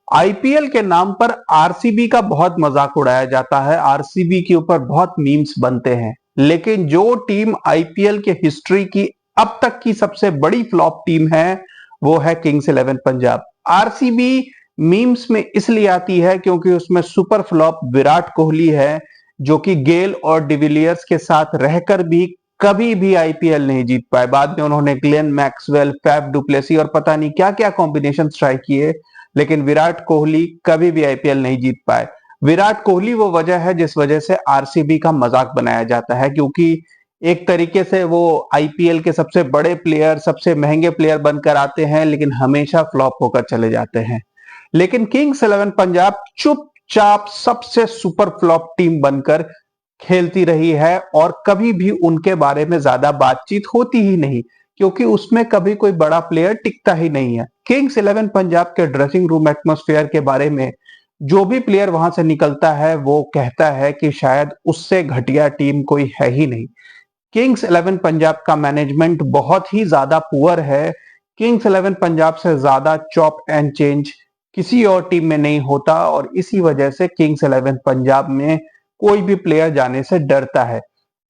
IPL के नाम पर आरसीबी का बहुत मजाक उड़ाया जाता है, आरसीबी के ऊपर बहुत मीम्स बनते हैं, लेकिन जो टीम आईपीएल के हिस्ट्री की अब तक की सबसे बड़ी फ्लॉप टीम है वो है Kings eleven Punjab. RCB memes में इसलिए आती है क्योंकि उसमें सुपर फ्लॉप विराट कोहली है, जो कि गेल और डिविलियर्स के साथ रहकर भी कभी भी आईपीएल नहीं जीत पाए। बाद में उन्होंने ग्लेन मैक्सवेल, फैफ डुप्लेसी और पता नहीं क्या क्या कॉम्बिनेशन ट्राई किए, लेकिन विराट कोहली कभी भी आईपीएल नहीं जीत पाए। विराट कोहली वो वजह है जिस वजह से आरसीबी का मजाक बनाया जाता है, क्योंकि एक तरीके से वो आईपीएल के सबसे बड़े प्लेयर, सबसे महंगे प्लेयर बनकर आते हैं, लेकिन हमेशा फ्लॉप होकर चले जाते हैं। लेकिन किंग्स इलेवन पंजाब चुपचाप सबसे सुपर फ्लॉप टीम बनकर खेलती रही है और कभी भी उनके बारे में ज्यादा बातचीत होती ही नहीं, क्योंकि उसमें कभी कोई बड़ा प्लेयर टिकता ही नहीं है। किंग्स इलेवन पंजाब के ड्रेसिंग रूम एटमॉस्फेयर के बारे में जो भी प्लेयर वहां से निकलता है वो कहता है कि शायद उससे घटिया टीम कोई है ही नहीं। किंग्स इलेवन पंजाब का मैनेजमेंट बहुत ही ज्यादा पुअर है। किंग्स इलेवन पंजाब से ज्यादा चॉप एंड चेंज किसी और टीम में नहीं होता और इसी वजह से किंग्स इलेवन पंजाब में कोई भी प्लेयर जाने से डरता है।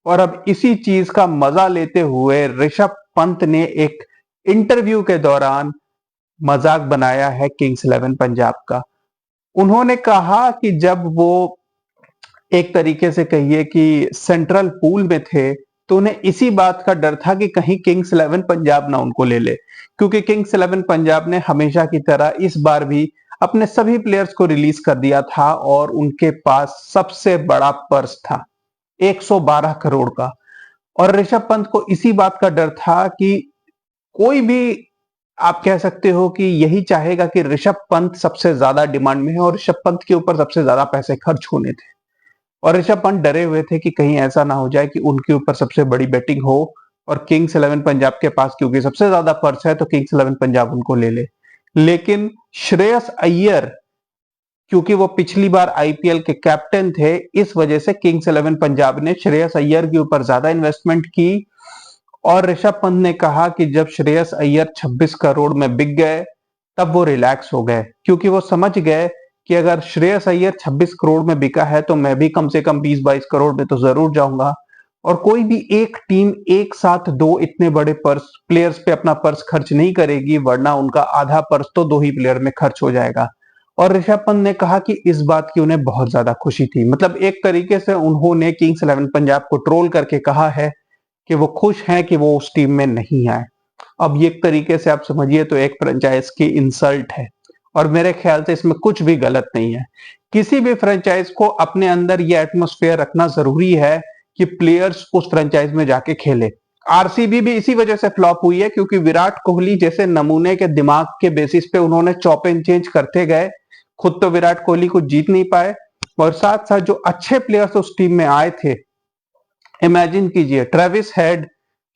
और अब इसी चीज का मजा लेते हुए ऋषभ पंत ने एक इंटरव्यू के दौरान मजाक बनाया है किंग्स इलेवन पंजाब का। उन्होंने कहा कि जब वो एक तरीके से कहिए कि सेंट्रल पूल में थे, तो उन्हें इसी बात का डर था कि कहीं किंग्स इलेवन पंजाब ना उनको ले ले, क्योंकि किंग्स इलेवन पंजाब ने हमेशा की तरह इस बार भी अपने सभी प्लेयर्स को रिलीज कर दिया था और उनके पास सबसे बड़ा पर्स था 112 करोड़ का। और ऋषभ पंत को इसी बात का डर था कि कोई भी, आप कह सकते हो कि यही चाहेगा कि ऋषभ पंत सबसे ज्यादा डिमांड में है और ऋषभ पंत के ऊपर सबसे ज्यादा पैसे खर्च होने थे। और ऋषभ पंत डरे हुए थे कि कहीं ऐसा ना हो जाए कि उनके ऊपर सबसे बड़ी बैटिंग हो और किंग्स इलेवन पंजाब के पास क्योंकि सबसे ज्यादा पर्स है तो किंग्स इलेवन पंजाब उनको ले ले। लेकिन श्रेयस अय्यर, क्योंकि वो पिछली बार आईपीएल के कैप्टन थे, इस वजह से किंग्स इलेवन पंजाब ने श्रेयस अय्यर के ऊपर ज्यादा इन्वेस्टमेंट की। और ऋषभ पंत ने कहा कि जब श्रेयस अय्यर 26 करोड़ में बिक गए तब वो रिलैक्स हो गए, क्योंकि वो समझ गए कि अगर श्रेयस अय्यर 26 करोड़ में बिका है तो मैं भी कम से कम 20-22 करोड़ में तो जरूर जाऊंगा। और कोई भी एक टीम एक साथ दो इतने बड़े पर्स प्लेयर्स पे अपना पर्स खर्च नहीं करेगी, वरना उनका आधा पर्स तो दो ही प्लेयर में खर्च हो जाएगा। और ऋषभ पंत ने कहा कि इस बात की उन्हें बहुत ज्यादा खुशी थी। मतलब एक तरीके से उन्होंने किंग्स इलेवन पंजाब को ट्रोल करके कहा है कि वो खुश हैं कि वो उस टीम में नहीं आए। अब ये एक तरीके से आप समझिए तो एक फ्रेंचाइज की इंसल्ट है और मेरे ख्याल से इसमें कुछ भी गलत नहीं है। किसी भी फ्रेंचाइज को अपने अंदर ये एटमॉस्फेयर रखना जरूरी है कि प्लेयर्स उस फ्रेंचाइज में जाके खेले। आरसीबी भी इसी वजह से फ्लॉप हुई है क्योंकि विराट कोहली जैसे नमूने के दिमाग के बेसिस पे उन्होंने चॉप एंड चेंज करते गए। खुद तो विराट कोहली को जीत नहीं पाए और साथ साथ जो अच्छे प्लेयर्स उस टीम में आए थे, इमेजिन कीजिए Travis Head,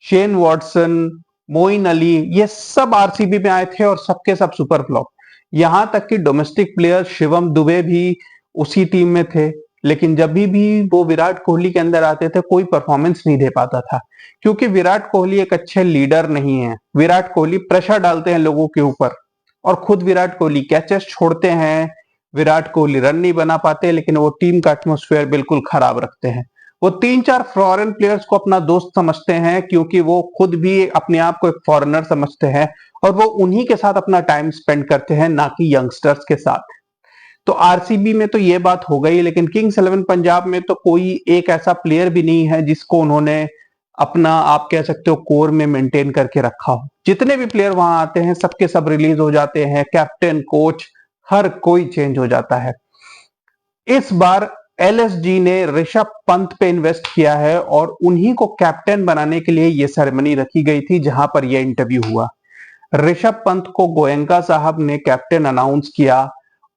Shane Watson, Moeen Ali, ये सब आरसीबी में आए थे और सबके सब सुपर फ्लॉप। यहां तक कि डोमेस्टिक प्लेयर शिवम दुबे भी उसी टीम में थे, लेकिन जब भी वो विराट कोहली के अंदर आते थे कोई परफॉर्मेंस नहीं दे पाता था, क्योंकि विराट कोहली एक अच्छे लीडर नहीं है। विराट कोहली प्रेशर डालते हैं लोगों के ऊपर और खुद विराट कोहली कैचेस छोड़ते हैं, विराट कोहली रन नहीं बना पाते, लेकिन वो टीम का एटमोस्फेयर बिल्कुल खराब रखते हैं। वो 3-4 फॉरेन प्लेयर्स को अपना दोस्त समझते हैं क्योंकि वो खुद भी अपने आप को एक फॉरेनर समझते हैं और वो उन्हीं के साथ अपना टाइम स्पेंड करते हैं, ना कि यंगस्टर्स के साथ। तो आरसीबी में तो ये बात हो गई, लेकिन किंग्स इलेवन पंजाब में तो कोई एक ऐसा प्लेयर भी नहीं है जिसको उन्होंने अपना, आप कह सकते हो, कोर में मेंटेन करके रखा हो। जितने भी प्लेयर वहां आते हैं सबके सब रिलीज हो जाते हैं, कैप्टन, कोच, हर कोई चेंज हो जाता है। इस बार एलएसजी ने ऋषभ पंत पे इन्वेस्ट किया है और उन्हीं को कैप्टन बनाने के लिए यह सेरेमनी रखी गई थी जहां पर यह इंटरव्यू हुआ। ऋषभ पंत को गोयनका साहब ने कैप्टन अनाउंस किया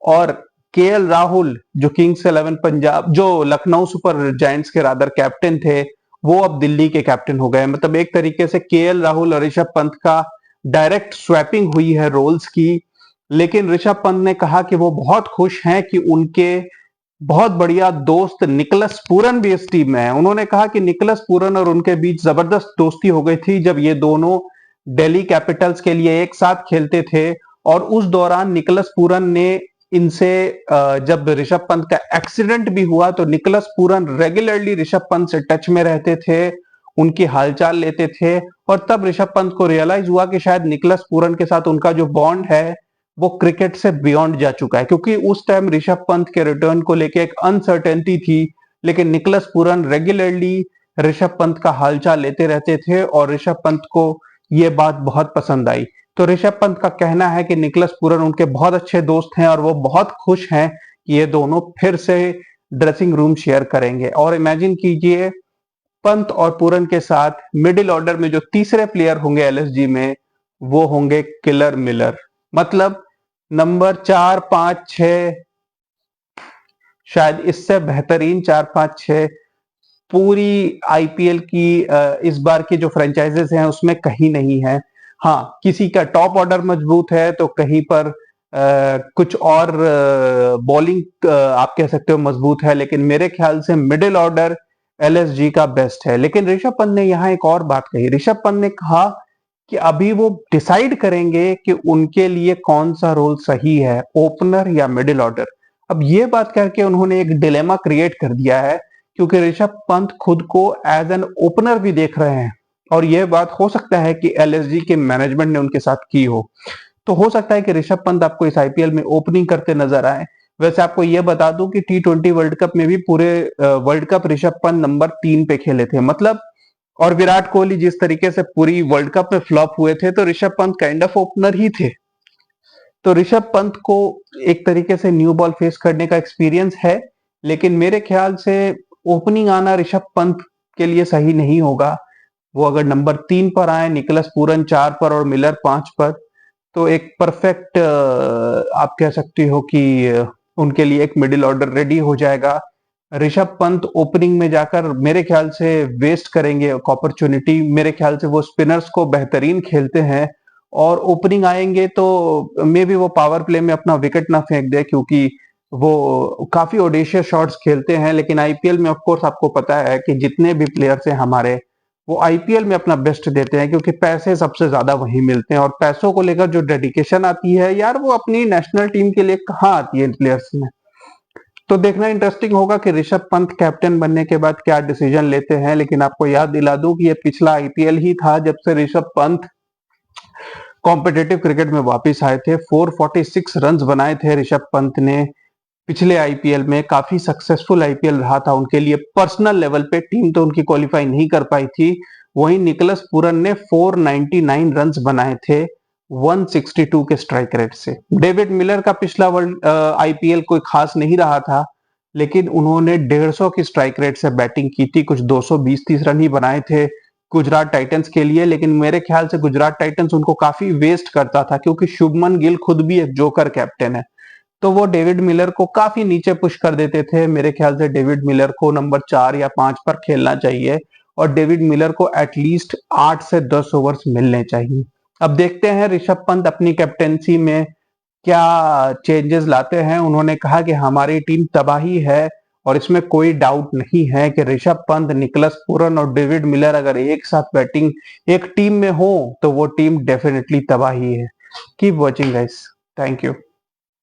और केएल राहुल, जो किंग्स इलेवन पंजाब, जो लखनऊ सुपर जायंट्स के रादर कैप्टन थे, वो अब दिल्ली के कैप्टन हो गए। मतलब एक तरीके से केएल राहुल और ऋषभ पंत का डायरेक्ट स्वैपिंग हुई है रोल्स की। लेकिन ऋषभ पंत ने कहा कि वो बहुत खुश हैं कि उनके बहुत बढ़िया दोस्त निकलस पूरन भी इस टीम में है। उन्होंने कहा कि निकलस पूरन और उनके बीच जबरदस्त दोस्ती हो गई थी जब ये दोनों दिल्ली कैपिटल्स के लिए एक साथ खेलते थे और उस दौरान निकलस पूरन ने इनसे जब ऋषभ पंत का एक्सीडेंट भी हुआ तो Nicholas Pooran regularly Rishabh Pant से टच में रहते थे, उनकी हालचाल लेते थे, और तब ऋषभ पंत को रियलाइज हुआ कि शायद निकोलस पूरन के साथ उनका जो बॉन्ड है वो क्रिकेट से बियॉन्ड जा चुका है, क्योंकि उस टाइम ऋषभ पंत के रिटर्न को लेके एक अनसर्टेनिटी थी। लेकिन Nicholas Pooran regularly Rishabh Pant का हालचाल लेते रहते थे और ऋषभ पंत को ये बात बहुत पसंद आई। तो ऋषभ पंत का कहना है कि निकोलस पूरन उनके बहुत अच्छे दोस्त हैं और वो बहुत खुश हैं कि ये दोनों फिर से ड्रेसिंग रूम शेयर करेंगे। और इमेजिन कीजिए, पंत और पूरन के साथ मिडिल ऑर्डर में जो तीसरे प्लेयर होंगे एलएसजी में, वो होंगे किलर मिलर। मतलब नंबर 4, 5, 6, शायद इससे बेहतरीन 4, 5, 6 पूरी आईपीएल की इस बार की जो फ्रेंचाइजेस हैं उसमें कहीं नहीं है। हाँ, किसी का टॉप ऑर्डर मजबूत है तो कहीं पर कुछ और बॉलिंग आप कह सकते हो मजबूत है, लेकिन मेरे ख्याल से मिडिल ऑर्डर एलएसजी का बेस्ट है। लेकिन ऋषभ पंत ने यहाँ एक और बात कही। ऋषभ पंत ने कहा कि अभी वो डिसाइड करेंगे कि उनके लिए कौन सा रोल सही है, ओपनर या मिडिल ऑर्डर। अब ये बात करके उन्होंने एक डिलेमा क्रिएट कर दिया है, क्योंकि ऋषभ पंत खुद को एज एन ओपनर भी देख रहे हैं, और यह बात हो सकता है कि एलएसजी के मैनेजमेंट ने उनके साथ की हो सकता है कि ऋषभ पंत आपको इस आईपीएल में ओपनिंग करते नजर आए। वैसे आपको यह बता दूं कि T20 वर्ल्ड कप में भी पूरे world cup Rishabh Pant number 3 पे खेले थे। मतलब, और विराट कोहली जिस तरीके से पूरी वर्ल्ड कप में फ्लॉप हुए थे, तो Rishabh Pant kind of opener ही थे। तो ऋषभ पंत को एक तरीके से न्यू बॉल फेस करने का एक्सपीरियंस है, लेकिन मेरे ख्याल से ओपनिंग आना ऋषभ पंत के लिए सही नहीं होगा। वो अगर नंबर 3 पर आए, निकोलस पूरन 4 पर और मिलर 5 पर, तो एक परफेक्ट आप कह सकते हो कि उनके लिए एक मिडिल ऑर्डर रेडी हो जाएगा। ऋषभ पंत ओपनिंग में जाकर मेरे ख्याल से वेस्ट करेंगे अपॉर्चुनिटी। मेरे ख्याल से वो स्पिनर्स को बेहतरीन खेलते हैं, और ओपनिंग आएंगे तो मे बी वो पावर प्ले में अपना विकेट ना फेंक दे, क्योंकि वो काफी ओडेशियस शॉट्स खेलते हैं। लेकिन आईपीएल में ऑफ कोर्स आपको पता है कि जितने भी प्लेयर्स हैं हमारे, वो आईपीएल में अपना बेस्ट देते हैं, क्योंकि पैसे सबसे ज्यादा वहीं मिलते हैं। और पैसों को लेकर जो डेडिकेशन आती है यार, वो अपनी नेशनल टीम के लिए कहाँ आती है प्लेयर्स में। तो देखना इंटरेस्टिंग होगा कि ऋषभ पंत कैप्टन बनने के बाद क्या डिसीजन लेते हैं। लेकिन आपको याद दिला दूं कि ये पिछला आईपीएल ही था जब से ऋषभ पंत कॉम्पिटेटिव क्रिकेट में वापस आए थे। 446 रन्स बनाए थे ऋषभ पंत ने पिछले आईपीएल में। काफी सक्सेसफुल आईपीएल रहा था उनके लिए पर्सनल लेवल पे। टीम तो उनकी क्वालिफाई नहीं कर पाई थी। वहीं निकोलस पूरन ने 499 रन्स बनाए थे 162 के स्ट्राइक रेट से। डेविड मिलर का पिछला वर्ल्ड आईपीएल कोई खास नहीं रहा था, लेकिन उन्होंने 150 की स्ट्राइक रेट से बैटिंग की थी। कुछ 220-30 रन ही बनाए थे गुजरात टाइटंस के लिए। लेकिन मेरे ख्याल से गुजरात टाइटंस उनको काफी वेस्ट करता था, क्योंकि शुभमन गिल खुद भी एक जोकर कैप्टन है। तो वो डेविड मिलर को काफी नीचे पुश कर देते थे। मेरे ख्याल से डेविड मिलर को नंबर 4 या 5 पर खेलना चाहिए, और डेविड मिलर को एटलीस्ट 8 से 10 ओवर्स मिलने चाहिए। अब देखते हैं ऋषभ पंत अपनी कैप्टेंसी में क्या चेंजेस लाते हैं। उन्होंने कहा कि हमारी टीम तबाही है, और इसमें कोई डाउट नहीं है कि ऋषभ पंत, निकोलस पूरन और डेविड मिलर अगर एक साथ बैटिंग एक टीम में हो तो वो टीम डेफिनेटली तबाही है। Keep watching guys, thank you.